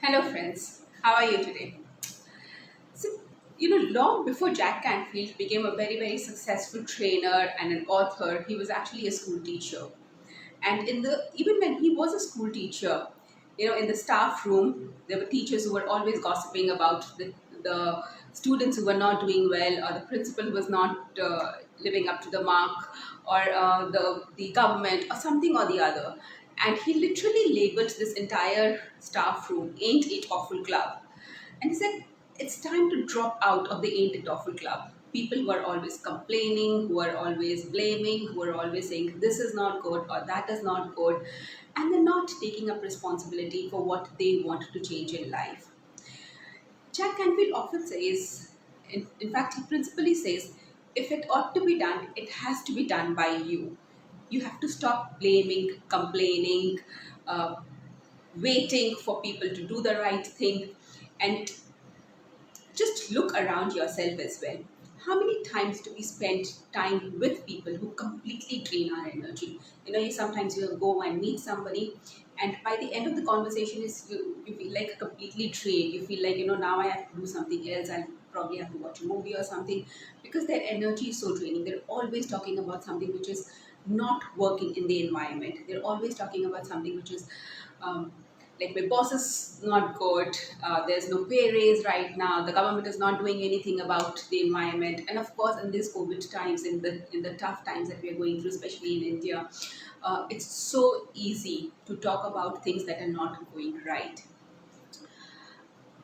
Hello, friends. How are you today? So, long before Jack Canfield became a very, very successful trainer and an author, he was actually a school teacher. And even when he was a school teacher, in the staff room, there were teachers who were always gossiping about the students who were not doing well, or the principal who was not living up to the mark, or the government, or something or the other. And he literally labeled this entire staff room "Ain't It Awful Club." And he said, it's time to drop out of the Ain't It Awful Club. People who are always complaining, who are always blaming, who are always saying this is not good or that is not good, and they're not taking up responsibility for what they want to change in life. Jack Canfield often says, in fact, he principally says, if it ought to be done, it has to be done by you. You have to stop blaming, complaining, uh, waiting for people to do the right thing, and just look around yourself as well. How many times do we spend time with people who completely drain our energy? Sometimes you go and meet somebody, and by the end of the conversation, you feel like completely drained. You feel like, now I have to do something else. I'll probably have to watch a movie or something because their energy is so draining. They're always talking about something which is not working in the environment. They're always talking about something which is um, like my boss is not good, there's no pay raise right now, the government is not doing anything about the environment, and of course in these COVID times, in the tough times that we are going through, especially in India, it's so easy to talk about things that are not going right.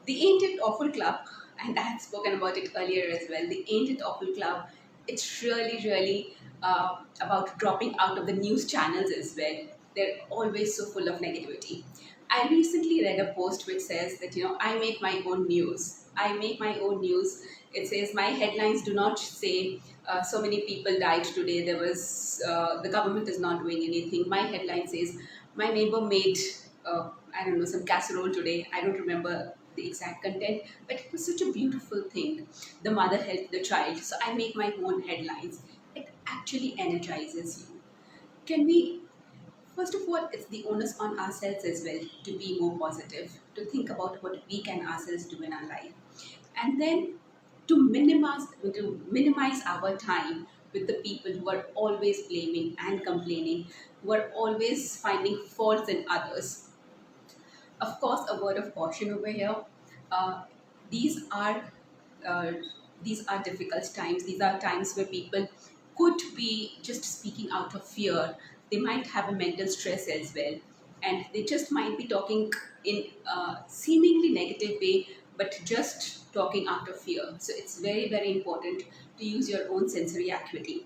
The Ain't It Awful Club, and I had spoken about it earlier as well. The Ain't It Awful Club, it's really, really about dropping out of the news channels as well. They're always so full of negativity. I recently read a post which says that, I make my own news. I make my own news. It says my headlines do not say so many people died today. The government is not doing anything. My headline says my neighbor made I don't know, some casserole today. I don't remember the exact content, but it was such a beautiful thing. The mother helped the child. So I make my own headlines. It actually energizes you. Can we, first of all, it's the onus on ourselves as well to be more positive, to think about what we can ourselves do in our life. And then to minimize our time with the people who are always blaming and complaining, who are always finding faults in others. Of course, a word of caution over here. Uh, these are uh, these are difficult times. These are times where people could be just speaking out of fear. They might have a mental stress as well, and they just might be talking in a seemingly negative way, but just talking out of fear. So it's very, very important to use your own sensory acuity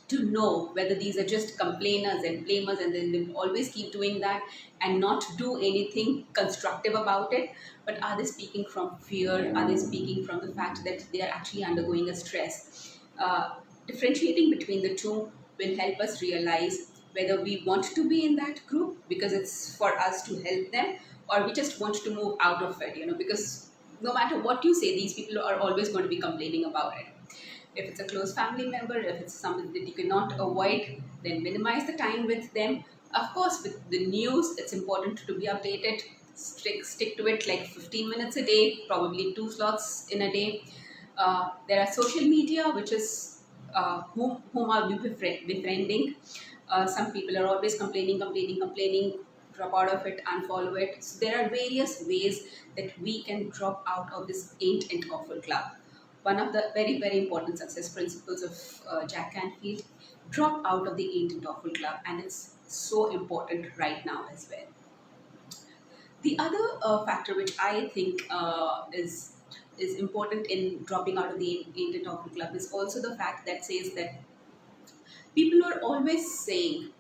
to know whether these are just complainers and blamers, and then they always keep doing that and not do anything constructive about it. But are they speaking from fear? Are they speaking from the fact that they are actually undergoing a stress? Differentiating between the two will help us realize whether we want to be in that group because it's for us to help them, or we just want to move out of it, because no matter what you say, these people are always going to be complaining about it. If it's a close family member, if it's something that you cannot avoid, then minimize the time with them. Of course, with the news, it's important to be updated. Stick to it like 15 minutes a day, probably two slots in a day. There are social media, which is whom are we befriending. Some people are always complaining, drop out of it, unfollow it. So there are various ways that we can drop out of this ain't and awful club. One of the very, very important success principles of Jack Canfield, drop out of the ain't and awful club, and it's so important right now as well. The other factor which I think is important in dropping out of the ain't and awful club is also the fact that says that people are always saying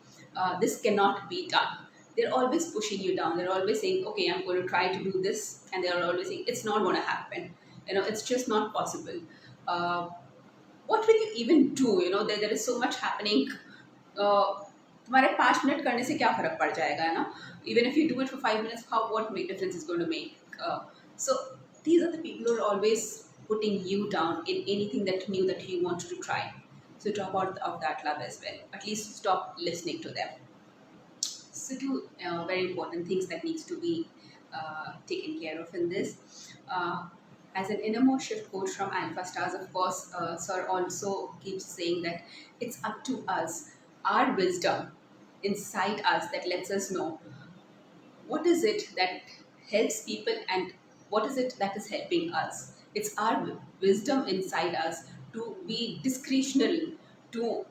this cannot be done. They're always pushing you down. They're always saying, okay, I'm going to try to do this, and they're always saying it's not going to happen. It's just not possible. uh, what will you even do? There is so much happening. तुम्हारे 5 minute करने से क्या फर्क पड़ जाएगा, है ना? Even if you do it for 5 minutes, how what make difference is going to make? So these are the people who are always putting you down in anything that new that you want to try. So drop out of that club as well. At least stop listening to them. So two very important things that needs to be taken care of in this. Uh, as an innermost shift coach from Alpha Stars, of course, Sir also keeps saying that it's up to us, our wisdom inside us that lets us know what is it that helps people and what is it that is helping us. It's our wisdom inside us to be discretionary, to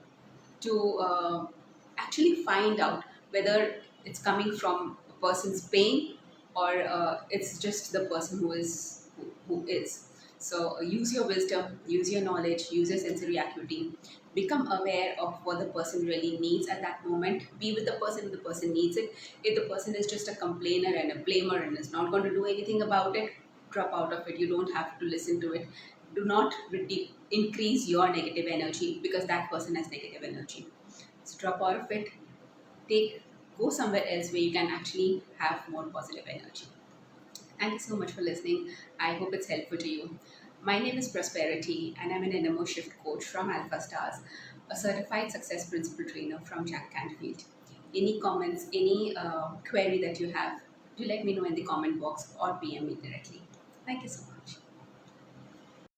actually find out whether it's coming from a person's pain or it's just the person who is. So use your wisdom, use your knowledge, use your sensory acuity, become aware of what the person really needs at that moment. Be with the person if the person needs it. If the person is just a complainer and a blamer and is not going to do anything about it, drop out of it. You don't have to listen to it. Do not increase your negative energy because that person has negative energy. So drop out of it. Take Go somewhere else where you can actually have more positive energy. Thank you so much for listening. I hope it's helpful to you. My name is Prosperity, and I'm an Innermo Shift coach from Alpha Stars, a certified success principal trainer from Jack Canfield. Any comments, any query that you have, do let me know in the comment box or PM me directly. Thank you so much.